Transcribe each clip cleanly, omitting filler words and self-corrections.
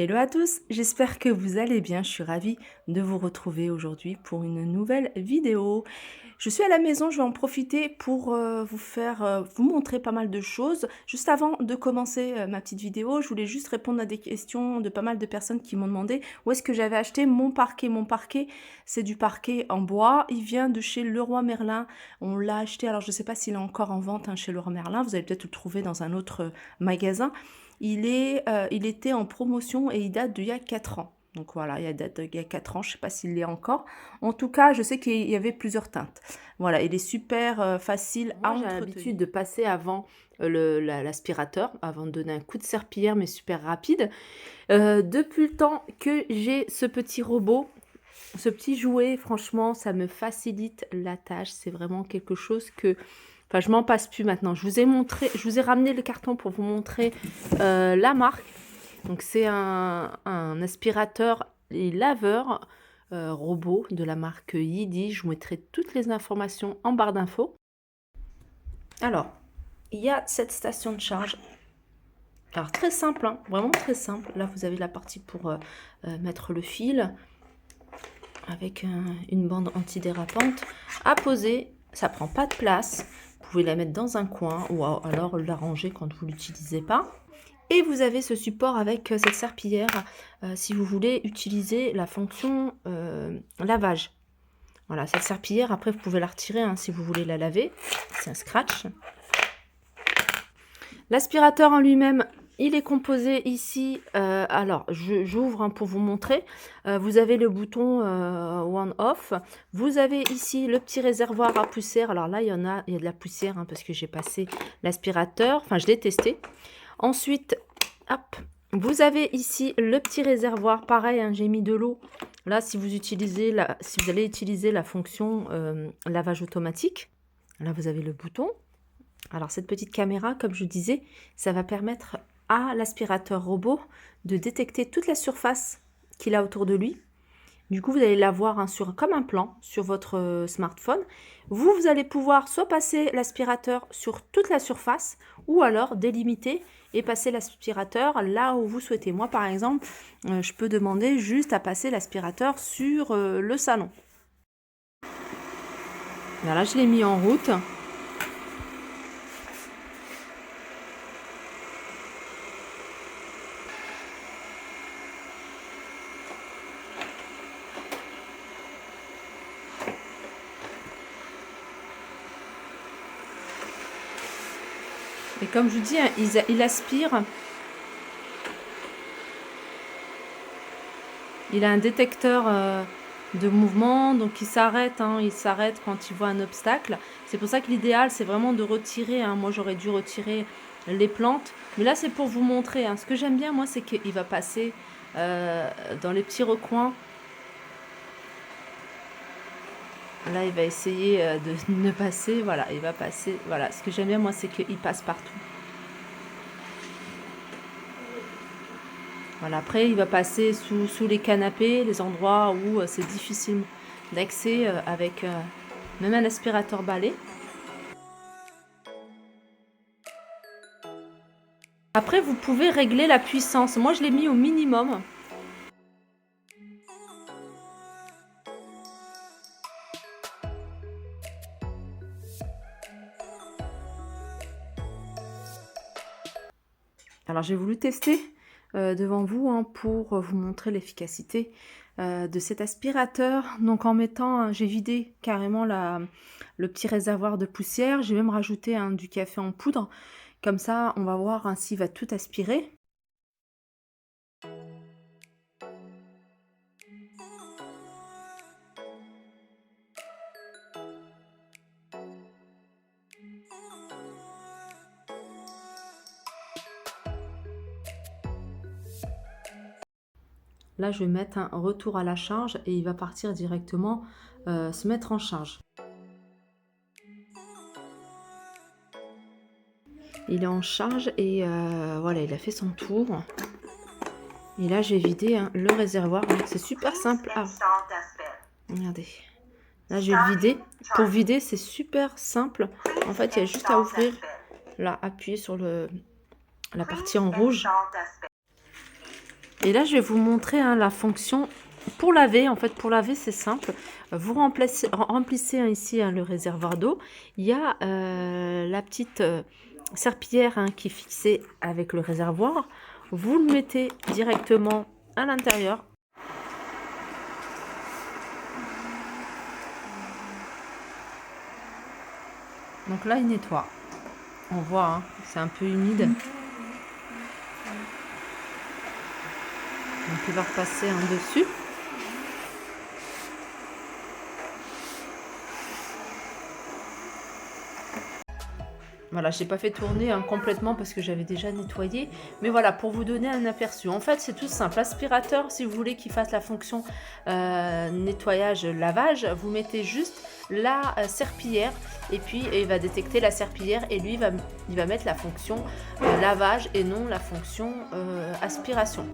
Hello à tous, j'espère que vous allez bien. Je suis ravie de vous retrouver aujourd'hui pour une nouvelle vidéo. Je suis à la maison, je vais en profiter pour vous montrer pas mal de choses. Juste avant de commencer ma petite vidéo, je voulais juste répondre à des questions de pas mal de personnes qui m'ont demandé où est-ce que j'avais acheté mon parquet. Mon parquet, c'est du parquet en bois. Il vient de chez Leroy Merlin. On l'a acheté, alors je ne sais pas s'il est encore en vente chez Leroy Merlin. Vous allez peut-être le trouver dans un autre magasin. Il était en promotion et il date d'il y a 4 ans. Donc voilà, il date d'il y a 4 ans, je ne sais pas s'il l'est encore. En tout cas, je sais qu'il y avait plusieurs teintes. Voilà, il est super facile à Moi, j'ai entretenir. l'habitude de passer avant l'aspirateur, avant de donner un coup de serpillière, mais super rapide. Depuis le temps que j'ai ce petit robot, ce petit jouet, franchement, ça me facilite la tâche. C'est vraiment quelque chose que... Enfin, je m'en passe plus maintenant. Je vous ai ramené le carton pour vous montrer la marque. Donc, c'est un aspirateur et laveur robot de la marque Yidi. Je vous mettrai toutes les informations en barre d'infos. Alors, il y a cette station de charge. Alors, très simple, hein, vraiment très simple. Là, vous avez la partie pour mettre le fil avec une bande antidérapante à poser. Ça prend pas de place. Vous pouvez la mettre dans un coin ou alors la ranger quand vous l'utilisez pas. Et vous avez ce support avec cette serpillière si vous voulez utiliser la fonction lavage. Voilà, cette serpillière, après, vous pouvez la retirer hein, si vous voulez la laver. C'est un scratch. L'aspirateur en lui-même, il est composé ici, alors j'ouvre hein, pour vous montrer. Vous avez le bouton on-off. Vous avez ici le petit réservoir à poussière. Alors là, il y a de la poussière hein, parce que j'ai passé l'aspirateur. Enfin, je l'ai testé. Ensuite, hop, vous avez ici le petit réservoir. Pareil, hein, j'ai mis de l'eau. Là, si vous allez utiliser la fonction lavage automatique, là, vous avez le bouton. Alors cette petite caméra, comme je disais, ça va permettre à l'aspirateur robot de détecter toute la surface qu'il a autour de lui. Du coup, vous allez la voir hein, comme un plan sur votre smartphone. Vous allez pouvoir soit passer l'aspirateur sur toute la surface ou alors délimiter et passer l'aspirateur là où vous souhaitez. Moi, par exemple, je peux demander juste à passer l'aspirateur sur le salon. Voilà, je l'ai mis en route. Et comme je vous dis, hein, il aspire. Il a un détecteur de mouvement, donc il s'arrête quand il voit un obstacle. C'est pour ça que l'idéal, c'est vraiment de retirer. Hein. Moi, j'aurais dû retirer les plantes. Mais là, c'est pour vous montrer. Hein. Ce que j'aime bien, moi, c'est qu'il va passer dans les petits recoins. Là, il va essayer de ne passer. Voilà, il va passer. Voilà, ce que j'aime bien, moi, c'est qu'il passe partout. Voilà, après, il va passer sous les canapés, les endroits où c'est difficile d'accès avec même un aspirateur balai. Après, vous pouvez régler la puissance. Moi, je l'ai mis au minimum. Alors, j'ai voulu tester devant vous hein, pour vous montrer l'efficacité de cet aspirateur. Donc, en mettant, j'ai vidé carrément le petit réservoir de poussière. J'ai même rajouté hein, du café en poudre. Comme ça, on va voir hein, s'il va tout aspirer. Là, je vais mettre un retour à la charge et il va partir directement se mettre en charge. Il est en charge et voilà, il a fait son tour. Et là, j'ai vidé hein, le réservoir. C'est super simple. Ah, regardez. Là, je vais le vider. Pour vider, c'est super simple. En fait, il y a juste à ouvrir. Là, appuyer sur la partie en rouge. Et là, je vais vous montrer hein, la fonction pour laver. En fait, pour laver, c'est simple. Vous remplissez ici hein, le réservoir d'eau. Il y a la petite serpillière hein, qui est fixée avec le réservoir. Vous le mettez directement à l'intérieur. Donc là, il nettoie. On voit, hein, c'est un peu humide. Donc il va repasser en dessus. Voilà, je n'ai pas fait tourner hein, complètement parce que j'avais déjà nettoyé. Mais voilà, pour vous donner un aperçu. En fait, c'est tout simple. L'aspirateur, si vous voulez qu'il fasse la fonction nettoyage-lavage, vous mettez juste la serpillière et puis il va détecter la serpillière et lui, il va mettre la fonction lavage et non la fonction aspiration.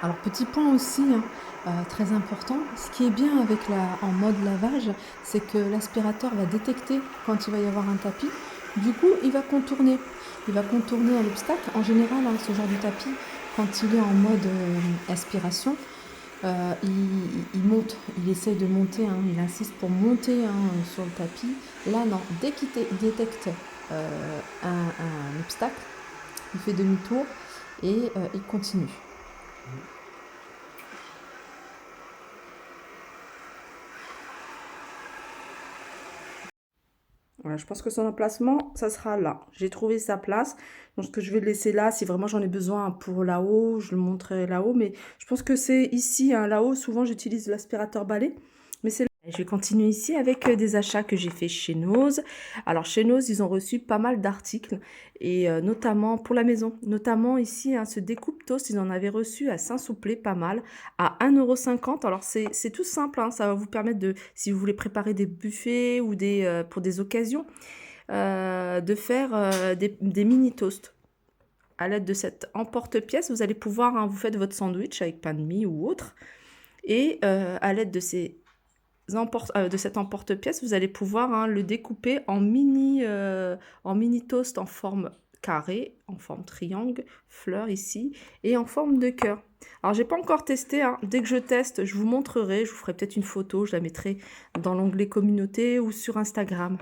Alors petit point aussi, hein, très important, ce qui est bien avec en mode lavage, c'est que l'aspirateur va détecter quand il va y avoir un tapis. Du coup, il va contourner à l'obstacle. En général, hein, ce genre de tapis, quand il est en mode aspiration, il monte, il essaye de monter, hein, il insiste pour monter hein, sur le tapis. Là, non, dès qu'il détecte un obstacle, il fait demi-tour et il continue. Voilà, je pense que son emplacement, ça sera là. J'ai trouvé sa place. Donc, ce que je vais le laisser là, si vraiment j'en ai besoin pour là-haut, je le montrerai là-haut. Mais je pense que c'est ici, hein, là-haut, souvent j'utilise l'aspirateur balai. Mais c'est là. Je vais continuer ici avec des achats que j'ai fait chez Nose. Alors, chez Nose, ils ont reçu pas mal d'articles. Et notamment pour la maison. Notamment ici, hein, ce découpe toast, ils en avaient reçu à Saint-Souplé, pas mal, à 1,50 €. Alors, c'est tout simple, hein, ça va vous permettre de, si vous voulez préparer des buffets ou pour des occasions, de faire des mini toasts. À l'aide de cette emporte-pièce, vous allez pouvoir, hein, vous faites votre sandwich avec pain de mie ou autre. Et à l'aide de cette emporte-pièce, vous allez pouvoir hein, le découper en mini toast en forme carré, en forme triangle, fleur ici, et en forme de cœur. Alors, j'ai pas encore testé, hein. Dès que je teste, je vous montrerai, je vous ferai peut-être une photo, je la mettrai dans l'onglet communauté ou sur Instagram.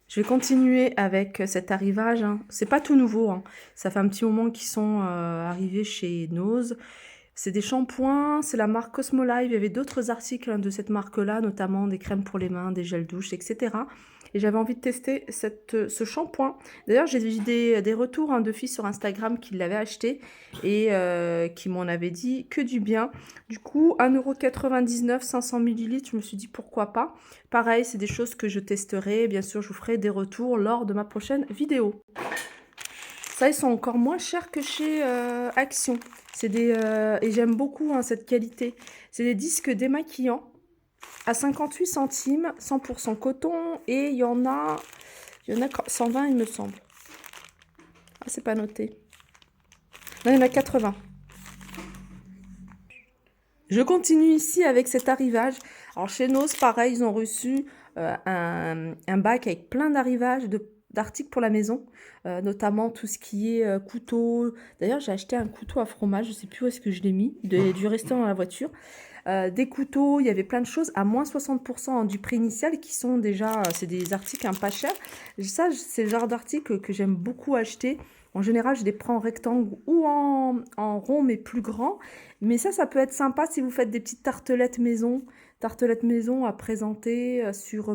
Je vais continuer avec cet arrivage, hein. C'est pas tout nouveau, hein. Ça fait un petit moment qu'ils sont arrivés chez Nose. C'est des shampoings, c'est la marque Cosmolive. Il y avait d'autres articles hein, de cette marque-là, notamment des crèmes pour les mains, des gels douche, etc. Et j'avais envie de tester ce shampoing. D'ailleurs, j'ai vu des retours hein, de filles sur Instagram qui l'avaient acheté et qui m'en avaient dit que du bien. Du coup, 1,99 €, 500 ml, je me suis dit pourquoi pas. Pareil, c'est des choses que je testerai. Bien sûr, je vous ferai des retours lors de ma prochaine vidéo. Ça, ils sont encore moins chers que chez Action. Et j'aime beaucoup hein, cette qualité. C'est des disques démaquillants à 58 centimes, 100% coton. Et il y en a 120, il me semble. Ah, c'est pas noté. Non, il y en a 80. Je continue ici avec cet arrivage. Alors, chez Nose, pareil, ils ont reçu un bac avec plein d'arrivages d'articles pour la maison, notamment tout ce qui est couteau. D'ailleurs, j'ai acheté un couteau à fromage, je ne sais plus où est-ce que je l'ai mis, il a dû rester dans la voiture. Des couteaux, il y avait plein de choses à moins 60% du prix initial qui sont déjà, c'est des articles pas chers. Ça, c'est le genre d'articles que j'aime beaucoup acheter. En général, je les prends en rectangle ou en rond, mais plus grand. Mais ça peut être sympa si vous faites des petites tartelettes maison à présenter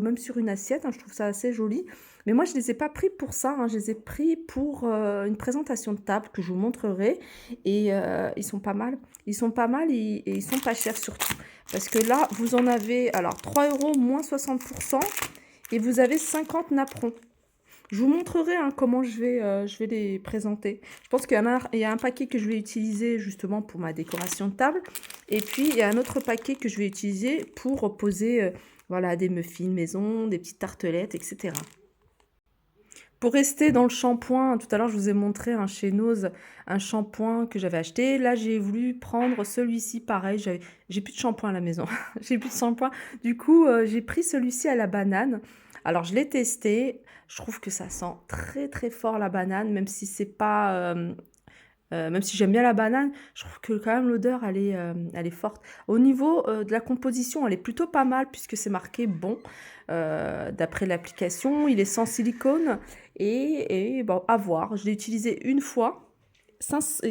même sur une assiette, hein, je trouve ça assez joli. Mais moi, je ne les ai pas pris pour ça, hein, je les ai pris pour une présentation de table que je vous montrerai. Et ils sont pas mal. Ils sont pas mal et ils sont pas chers surtout. Parce que là, vous en avez alors 3 € moins 60% et vous avez 50 napperons. Je vous montrerai hein, comment je vais les présenter. Je pense qu'il y a un paquet que je vais utiliser justement pour ma décoration de table. Et puis, il y a un autre paquet que je vais utiliser pour poser voilà, des muffins maison, des petites tartelettes, etc. Pour rester dans le shampoing, tout à l'heure, je vous ai montré un chez Nose, un shampoing que j'avais acheté. Là, j'ai voulu prendre celui-ci, pareil. J'ai plus de shampoing à la maison. J'ai plus de shampoing. Du coup, j'ai pris celui-ci à la banane. Alors, je l'ai testé. Je trouve que ça sent très, très fort la banane, même si c'est pas même si j'aime bien la banane, je trouve que quand même l'odeur elle est forte. Au niveau, de la composition, elle est plutôt pas mal puisque c'est marqué bon, d'après l'application. Il est sans silicone et bon, à voir. Je l'ai utilisé une fois,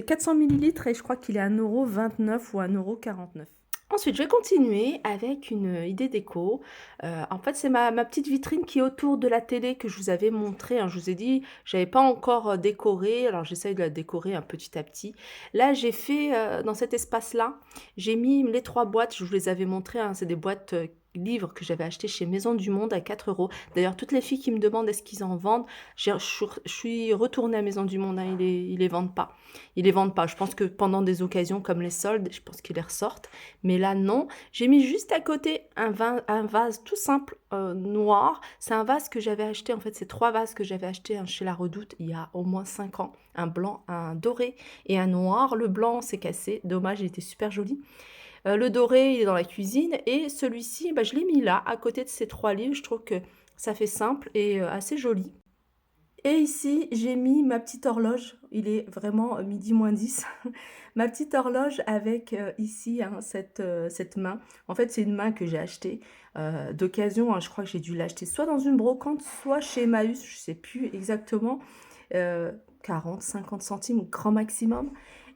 400 millilitres et je crois qu'il est à 1,29 € ou à 1,49 €. Ensuite, je vais continuer avec une idée déco. En fait, c'est ma petite vitrine qui est autour de la télé que je vous avais montré, hein. Je vous ai dit, j'avais pas encore, décoré, alors j'essaye de la décorer un petit à petit. Là, j'ai fait, dans cet espace-là, j'ai mis les 3 boîtes, je vous les avais montrées, hein, c'est des boîtes, livres que j'avais achetées chez Maison du Monde à 4 €. D'ailleurs, toutes les filles qui me demandent: «Est-ce qu'ils en vendent?» Je suis retournée à Maison du Monde, hein, ils les vendent pas. Ils les vendent pas. Je pense que pendant des occasions comme les soldes, je pense qu'ils les ressortent. Mais là, non. J'ai mis juste à côté un vase tout simple, noir. C'est un vase que j'avais acheté, en fait, c'est 3 vases que j'avais achetés, hein, chez La Redoute il y a au moins 5 ans. Un blanc, un doré et un noir. Le blanc s'est cassé, dommage, il était super joli. Le doré, il est dans la cuisine et celui-ci, bah, je l'ai mis là, à côté de ces 3 livres. Je trouve que ça fait simple et assez joli. Et ici, j'ai mis ma petite horloge. Il est vraiment, 12:10. Ma petite horloge avec, ici, hein, cette main. En fait, c'est une main que j'ai achetée, d'occasion, hein. Je crois que j'ai dû l'acheter soit dans une brocante, soit chez Emmaüs, je sais plus exactement. 40-50 centimes grand maximum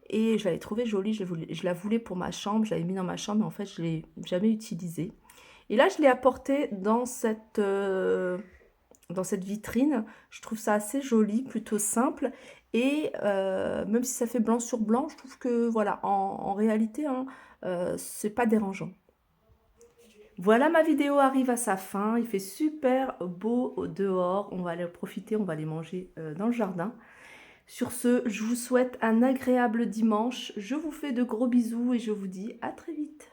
et je l'avais trouvée jolie. Je la voulais pour ma chambre, je l'avais mis dans ma chambre mais en fait, je l'ai jamais utilisée. Et là, je l'ai apportée dans cette vitrine. Je trouve ça assez joli, plutôt simple et même si ça fait blanc sur blanc, je trouve que voilà, en réalité, hein, c'est pas dérangeant. Voilà, ma vidéo arrive à sa fin. Il fait super beau au dehors. On va aller profiter, on va aller manger, dans le jardin. Sur ce, je vous souhaite un agréable dimanche. Je vous fais de gros bisous et je vous dis à très vite.